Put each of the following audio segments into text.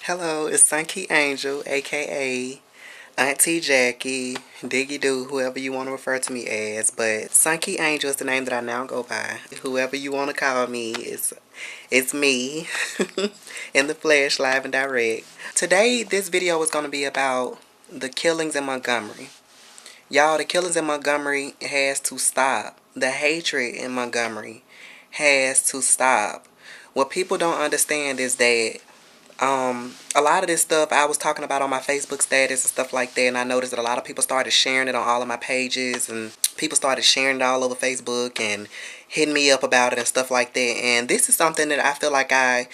Hello, it's Sunkee Angel, aka Auntie Jackie, Diggy Doo, whoever you want to refer to me as. But Sunkee Angel is the name that I now go by. Whoever you want to call me, it's me in the flesh, live and direct. Today, this video is going to be about the killings in Montgomery. Y'all, the killings in Montgomery has to stop. The hatred in Montgomery has to stop. What people don't understand is that a lot of this stuff I was talking about on my Facebook status and stuff like that, and I noticed that a lot of people started sharing it on all of my pages, and people started sharing it all over Facebook and hitting me up about it and stuff like that. And this is something that I feel like I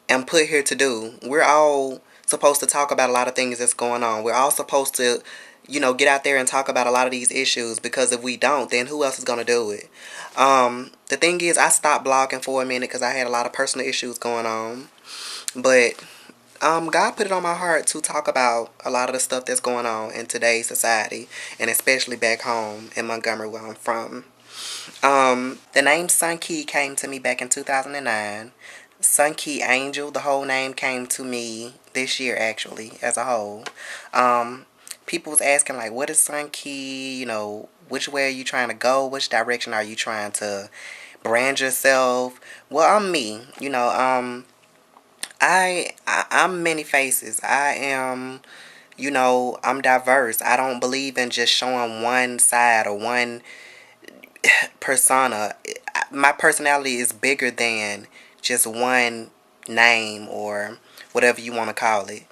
am put here to do. We're all supposed to talk about a lot of things that's going on. We're all supposed to, get out there and talk about a lot of these issues, because if we don't, then who else is going to do it? The thing is, I stopped blogging for a minute because I had a lot of personal issues going on. But God put it on my heart to talk about a lot of the stuff that's going on in today's society, and especially back home in Montgomery, where I'm from. The name Sunkee came to me back in 2009. Sunkee Angel, the whole name came to me this year, actually, as a whole. People was asking, like, what is Sunkee? Which way are you trying to go? Which direction are you trying to brand yourself? Well, I'm me. I'm many faces. I'm diverse. I don't believe in just showing one side or one persona. My personality is bigger than just one name or whatever you want to call it.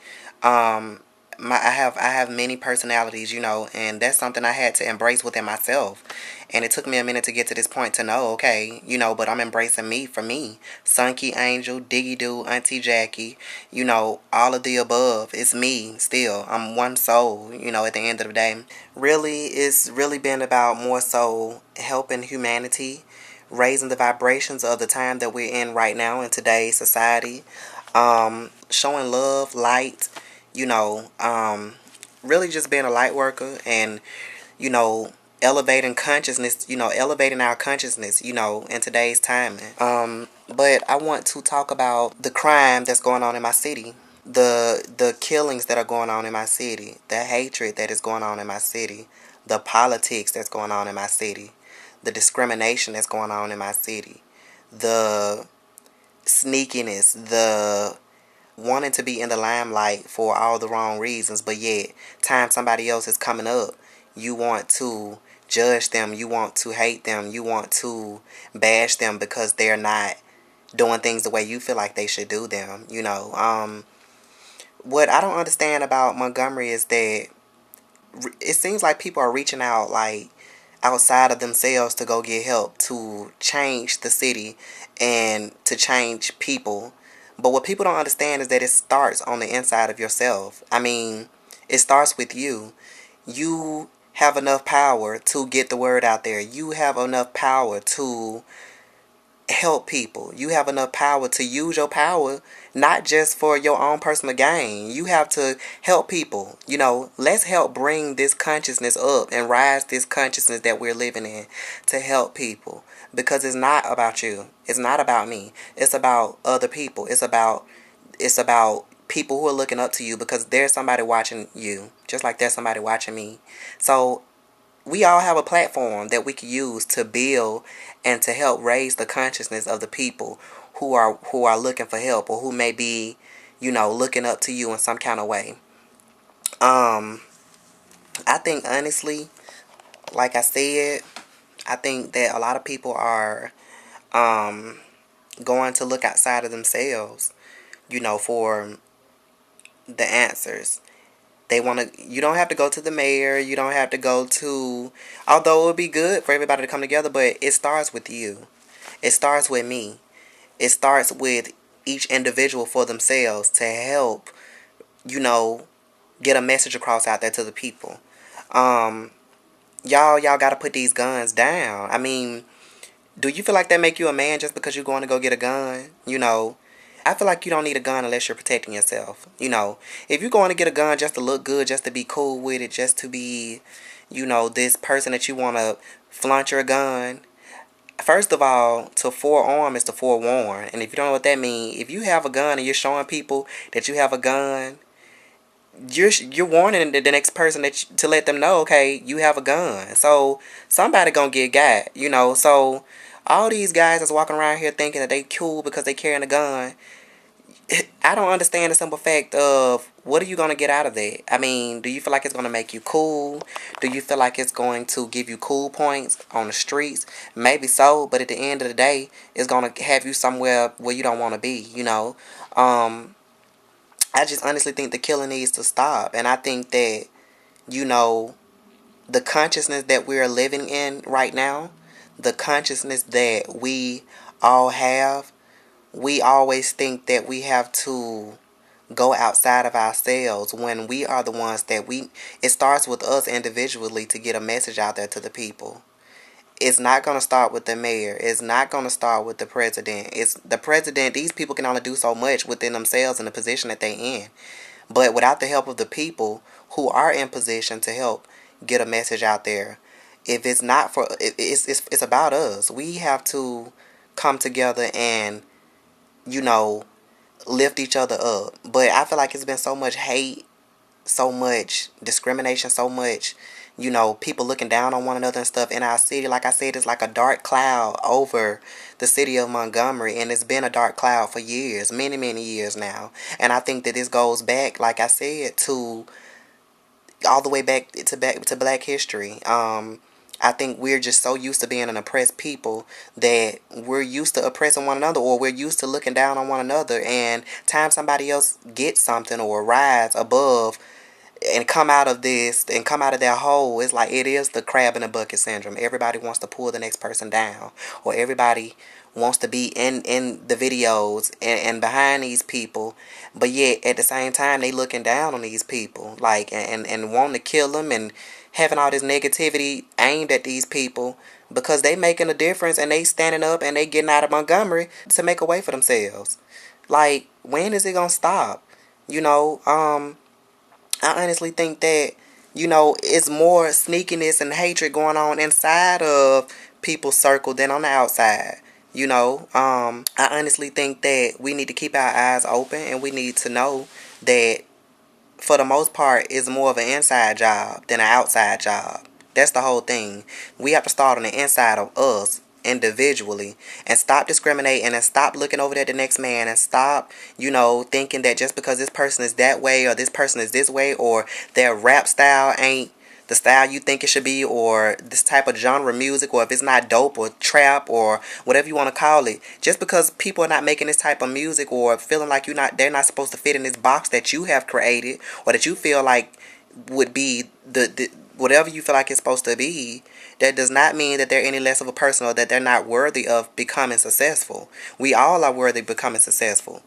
I have many personalities, and that's something I had to embrace within myself. And it took me a minute to get to this point to know, okay, but I'm embracing me for me. Sunkee Angel, Diggy Doo, Auntie Jackie, all of the above. It's me still. I'm one soul, at the end of the day. Really, it's really been about more so helping humanity, raising the vibrations of the time that we're in right now in today's society. Showing love, light, you know, um, really just being a light worker, and, you know, elevating consciousness, elevating our consciousness, in today's time. But I want to talk about the crime that's going on in my city, the killings that are going on in my city, the hatred that is going on in my city, the politics that's going on in my city, the discrimination that's going on in my city, the sneakiness, the wanting to be in the limelight for all the wrong reasons, but yet time somebody else is coming up, you want to judge them, you want to hate them, you want to bash them because they're not doing things the way you feel like they should do them. What I don't understand about Montgomery is that it seems like people are reaching out, like, outside of themselves to go get help to change the city and to change people. But what people don't understand is that it starts on the inside of yourself. I mean, it starts with you. You have enough power to get the word out there. You have enough power to help people. You have enough power to use your power, not just for your own personal gain. You have to help people. Let's help bring this consciousness up and rise this consciousness that we're living in to help people, because it's not about you. It's not about me. It's about other people. It's about people who are looking up to you, because there's somebody watching you just like there's somebody watching me. So we all have a platform that we can use to build and to help raise the consciousness of the people who are looking for help, or who may be, looking up to you in some kind of way. I think, honestly, like I said, I think that a lot of people are going to look outside of themselves, for the answers. They want to. You don't have to go to the mayor. You don't have to go to. Although it would be good for everybody to come together, but it starts with you. It starts with me. It starts with each individual for themselves to help, get a message across out there to the people. Um, y'all got to put these guns down. I mean, do you feel like that make you a man just because you're going to go get a gun? I feel like you don't need a gun unless you're protecting yourself. If you're going to get a gun just to look good, just to be cool with it, just to be, this person that you want to flaunt your gun, First of all, to forearm is to forewarn. And if you don't know what that means, if you have a gun and you're showing people that you have a gun, you're warning the next person to let them know, okay, you have a gun. So somebody gonna get got, you know. So all these guys that's walking around here thinking that they cool because they carrying a gun, I don't understand the simple fact of what are you gonna get out of that? I mean, do you feel like it's gonna make you cool? Do you feel like it's going to give you cool points on the streets? Maybe so, but at the end of the day, it's gonna have you somewhere where you don't want to be. You know, I just honestly think the killing needs to stop, and I think that you know the consciousness that we're living in right now, the consciousness that we all have, we always think that we have to go outside of ourselves when we are the ones that it starts with us individually to get a message out there to the people. It's not going to start with the mayor. It's not going to start with the president. It's the president. These people can only do so much within themselves and the position that they're in. But without the help of the people who are in position to help get a message out there, if it's not for, it's about us. We have to come together and, you know, lift each other up. But I feel like it's been so much hate, so much discrimination, so much, you know, people looking down on one another and stuff in our city. Like I said, it's like a dark cloud over the city of Montgomery, and it's been a dark cloud for years, many, many years now. And I think that this goes back, like I said, to all the way back to Black history. I think we're just so used to being an oppressed people that we're used to oppressing one another, or we're used to looking down on one another. And time somebody else gets something or rise above and come out of this and come out of their hole, it's like it is the crab in a bucket syndrome. Everybody wants to pull the next person down, or everybody wants to be in the videos and behind these people, but yet at the same time they looking down on these people, like, and wanting to kill them and having all this negativity aimed at these people because they making a difference and they standing up and they getting out of Montgomery to make a way for themselves. Like, when is it gonna stop? You know, I honestly think that, you know, it's more sneakiness and hatred going on inside of people's circle than on the outside. You know, I honestly think that we need to keep our eyes open, and we need to know that for the most part it's more of an inside job than an outside job. That's the whole thing. We have to start on the inside of us individually and stop discriminating and stop looking over at the next man and stop, you know, thinking that just because this person is that way or this person is this way or their rap style ain't the style you think it should be, or this type of genre music, or if it's not dope or trap or whatever you want to call it, just because people are not making this type of music or feeling like they're not supposed to fit in this box that you have created or that you feel like would be the whatever you feel like it's supposed to be, that does not mean that they're any less of a person or that they're not worthy of becoming successful. We all are worthy of becoming successful.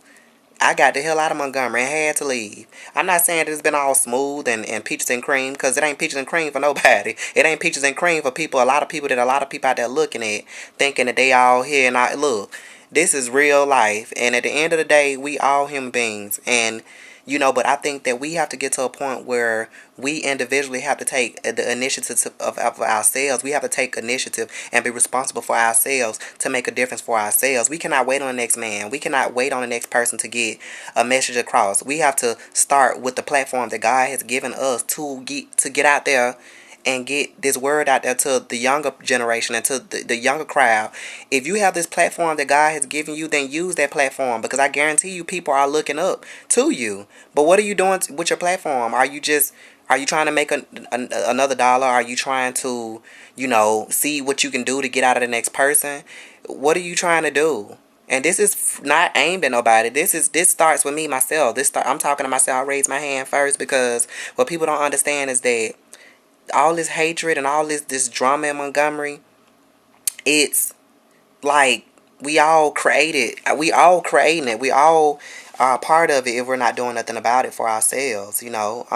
I got the hell out of Montgomery and had to leave. I'm not saying that it's been all smooth and peaches and cream, because it ain't peaches and cream for nobody. It ain't peaches and cream for people. A lot of people out there looking at, thinking that they all here and I look. This is real life, and at the end of the day, we all human beings, and you know. But I think that we have to get to a point where we individually have to take the initiative of ourselves. We have to take initiative and be responsible for ourselves to make a difference for ourselves. We cannot wait on the next man. We cannot wait on the next person to get a message across. We have to start with the platform that God has given us to get out there and get this word out there to the younger generation and to the younger crowd. If you have this platform that God has given you, then use that platform, because I guarantee you people are looking up to you. But what are you doing with your platform? Are you trying to make another dollar? Are you trying to, you know, see what you can do to get out of the next person? What are you trying to do? And this is not aimed at nobody. This starts with me, myself. I'm talking to myself. I raise my hand first, because what people don't understand is that all this hatred and all this drama in Montgomery, it's like we all created. We all creating it. We all are part of it if we're not doing nothing about it for ourselves, you know.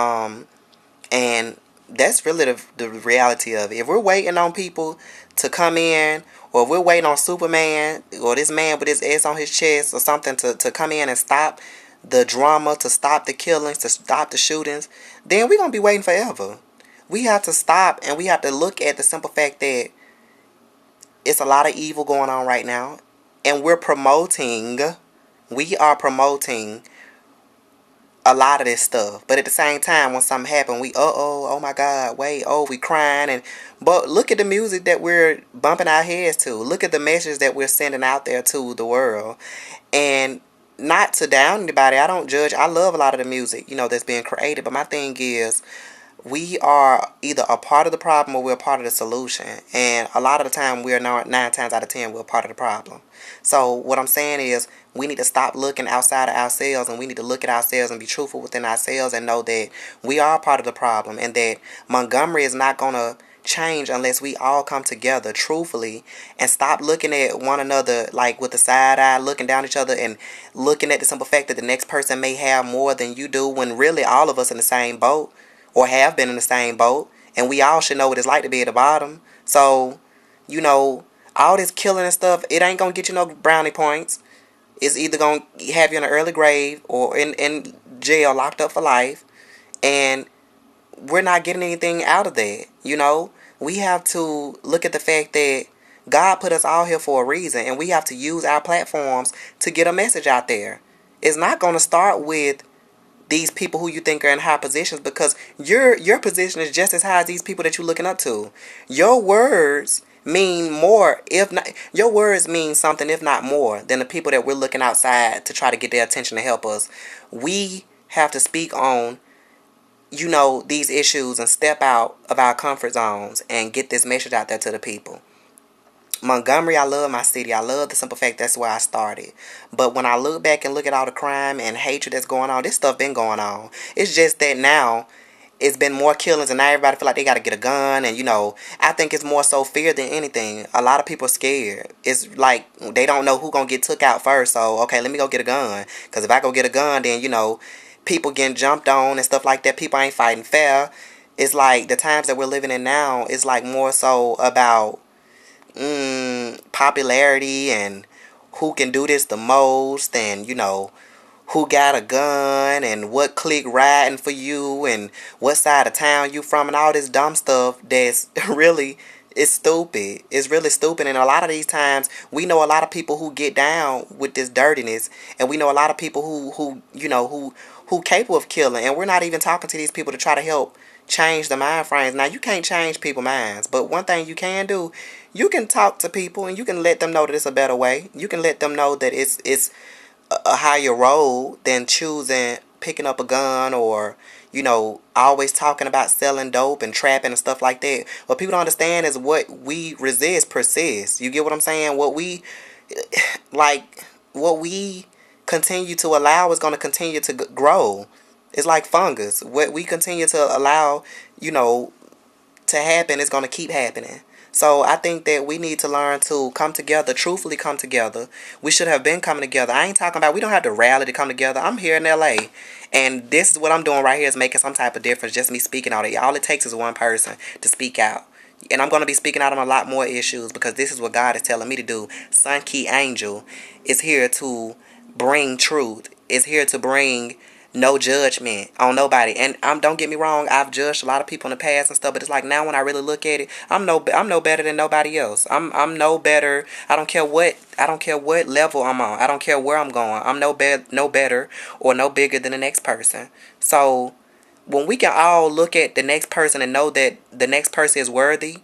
And that's really the reality of it. If we're waiting on people to come in, or if we're waiting on Superman or this man with his S on his chest or something to come in and stop the drama, to stop the killings, to stop the shootings, then we're going to be waiting forever. We have to stop, and we have to look at the simple fact that it's a lot of evil going on right now, and we are promoting a lot of this stuff. But at the same time, when something happen, oh my God, wait, oh, we crying. But look at the music that we're bumping our heads to. Look at the message that we're sending out there to the world. And not to down anybody, I don't judge. I love a lot of the music, that's being created. But my thing is, we are either a part of the problem or we're a part of the solution. And a lot of the time, we're not, 9 times out of 10, we're a part of the problem. So what I'm saying is, we need to stop looking outside of ourselves, and we need to look at ourselves and be truthful within ourselves and know that we are part of the problem, and that Montgomery is not going to change unless we all come together truthfully and stop looking at one another like with the side eye, looking down at each other and looking at the simple fact that the next person may have more than you do, when really all of us in the same boat or have been in the same boat, and we all should know what it's like to be at the bottom. So, all this killing and stuff, it ain't gonna get you no brownie points. It's either gonna have you in an early grave or in jail, locked up for life, and we're not getting anything out of that. We have to look at the fact that God put us all here for a reason, and we have to use our platforms to get a message out there. It's not gonna start with these people who you think are in high positions, because your position is just as high as these people that you're looking up to. Your words mean more, if not, your words mean something, if not more, than the people that we're looking outside to try to get their attention to help us. We have to speak on, these issues and step out of our comfort zones and get this message out there to the people. Montgomery, I love my city. I love the simple fact that's where I started. But when I look back and look at all the crime and hatred that's going on, this stuff been going on. It's just that now it's been more killings, and now everybody feel like they got to get a gun. And, I think it's more so fear than anything. A lot of people are scared. It's like they don't know who going to get took out first. So, okay, let me go get a gun. Because if I go get a gun, then, people getting jumped on and stuff like that. People ain't fighting fair. It's like the times that we're living in now is like more so about popularity and who can do this the most, and who got a gun and what clique riding for you and what side of town you from, and all this dumb stuff that's really, it's stupid. It's really stupid. And a lot of these times we know a lot of people who get down with this dirtiness, and we know a lot of people who capable of killing, and we're not even talking to these people to try to help change the mind frames. Now, you can't change people's minds, but one thing you can do, you can talk to people and you can let them know that it's a better way. You can let them know that it's a higher road than choosing picking up a gun, or always talking about selling dope and trapping and stuff like that. What people don't understand is what we resist persists. You get what I'm saying? What we continue to allow is going to continue to grow. It's like fungus. What we continue to allow, to happen is going to keep happening. So I think that we need to learn to come together, truthfully come together. We should have been coming together. I ain't talking about, we don't have to rally to come together. I'm here in LA, and this is what I'm doing right here is making some type of difference. Just me speaking out it. All it takes is one person to speak out. And I'm going to be speaking out on a lot more issues, because this is what God is telling me to do. Sunkee Angel is here to bring truth. Is here to bring no judgment on nobody. And don't get me wrong, I've judged a lot of people in the past and stuff, but it's like now when I really look at it, I'm no better than nobody else. I'm no better. I don't care what level I'm on. I don't care where I'm going. I'm no better or no bigger than the next person. So when we can all look at the next person and know that the next person is worthy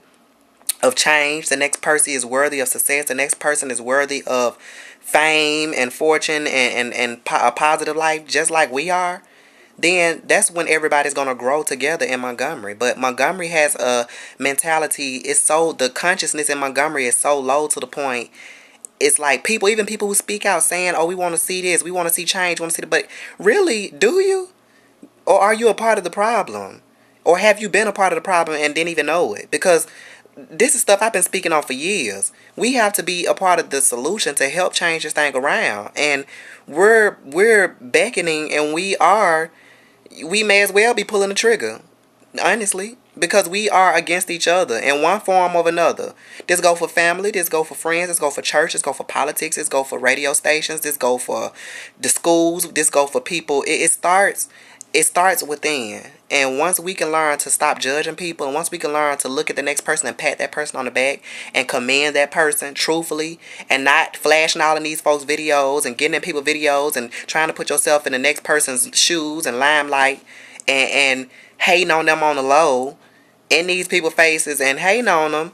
of change, the next person is worthy of success, the next person is worthy of fame and fortune and a positive life, just like we are, then that's when everybody's going to grow together in Montgomery. But Montgomery has a mentality, the consciousness in Montgomery is so low to the point, it's like even people who speak out saying, oh, we want to see this, we want to see change, we want to see but really, do you? Or are you a part of the problem? Or have you been a part of the problem and didn't even know it? Because this is stuff I've been speaking on for years. We have to be a part of the solution to help change this thing around. And we're beckoning, and we may as well be pulling the trigger, honestly, because we are against each other in one form or another. This go for family, this go for friends, this go for church, this go for politics, this go for radio stations, this go for the schools, this go for people. It starts it starts within. And once we can learn to stop judging people, and once we can learn to look at the next person and pat that person on the back and commend that person truthfully, and not flashing all in these folks' videos and getting in people videos and trying to put yourself in the next person's shoes and limelight, and hating on them on the low in these people's faces and hating on them,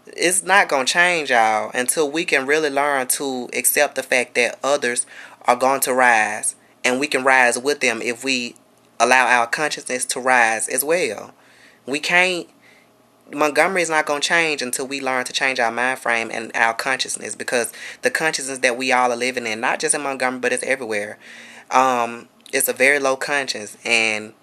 it's not going to change, y'all, until we can really learn to accept the fact that others are going to rise, and we can rise with them if we allow our consciousness to rise as well. We can't, Montgomery is not going to change until we learn to change our mind frame and our consciousness, because the consciousness that we all are living in, not just in Montgomery, but it's everywhere, it's a very low conscience, and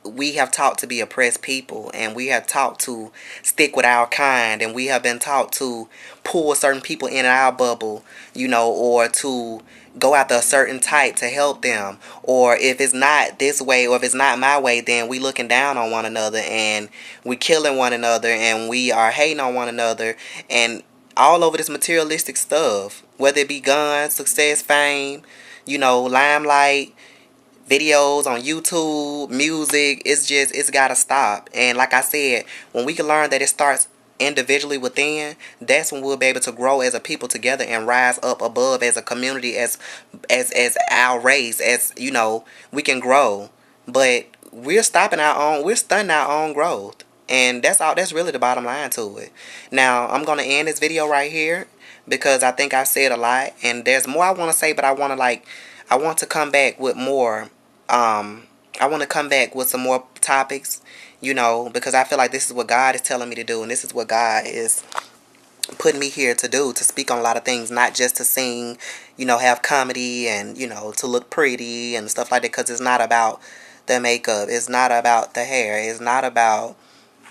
we have taught to be oppressed people, and we have taught to stick with our kind, and we have been taught to pull certain people in our bubble, or to go after a certain type to help them, or if it's not this way, or if it's not my way, then we looking down on one another, and we killing one another, and we are hating on one another, and all over this materialistic stuff, whether it be guns, success, fame, limelight, videos on YouTube, music. It's gotta stop. And like I said, when we can learn that it starts individually within, that's when we'll be able to grow as a people together and rise up above as a community, as our race, as we can grow. But we're stunning our own growth. And that's really the bottom line to it. Now, I'm gonna end this video right here because I think I've said a lot, and there's more I want to say, but I want to come back with more. I want to come back with some more topics, because I feel like this is what God is telling me to do, and this is what God is putting me here to do, to speak on a lot of things, not just to sing, have comedy and, to look pretty and stuff like that, because it's not about the makeup, it's not about the hair, it's not about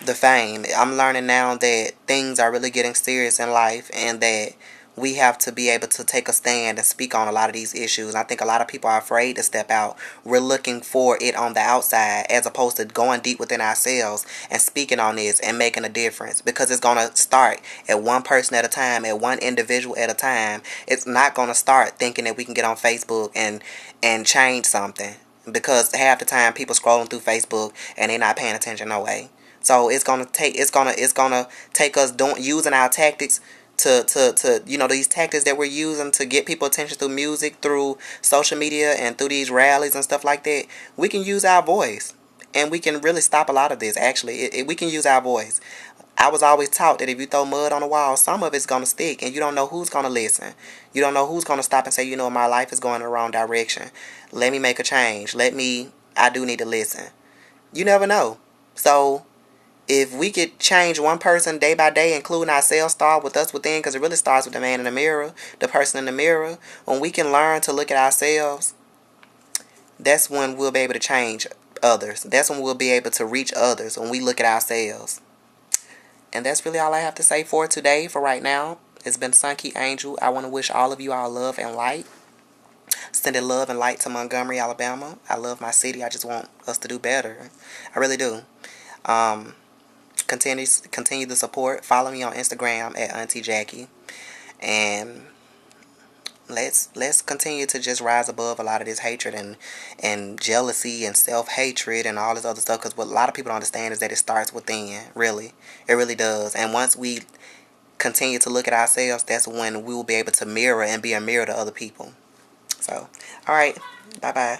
the fame. I'm learning now that things are really getting serious in life, and that we have to be able to take a stand and speak on a lot of these issues. I think a lot of people are afraid to step out. We're looking for it on the outside as opposed to going deep within ourselves and speaking on this and making a difference, because it's going to start at one person at a time, at one individual at a time. It's not going to start thinking that we can get on Facebook and change something, because half the time people scrolling through Facebook and they're not paying attention no way. So it's gonna take us using our tactics to these tactics that we're using to get people attention through music, through social media, and through these rallies and stuff like that. We can use our voice, and we can really stop a lot of this. Actually, we can use our voice. I was always taught that if you throw mud on the wall, some of it's gonna stick, and you don't know who's gonna listen. You don't know who's gonna stop and say, my life is going in the wrong direction. Let me make a change. I do need to listen. You never know. So if we could change one person day by day, including ourselves, start with us within, because it really starts with the man in the mirror, the person in the mirror. When we can learn to look at ourselves, that's when we'll be able to change others. That's when we'll be able to reach others, when we look at ourselves. And that's really all I have to say for today, for right now. It's been Sunkee Angel. I want to wish all of you all love and light. Sending love and light to Montgomery, Alabama. I love my city. I just want us to do better. I really do. Continue the support. Follow me on Instagram at Auntie Jackie, and let's continue to just rise above a lot of this hatred and jealousy and self-hatred and all this other stuff, because what a lot of people don't understand is that it starts within. Really, it really does. And once we continue to look at ourselves, that's when we will be able to mirror and be a mirror to other people. So, all right, bye bye.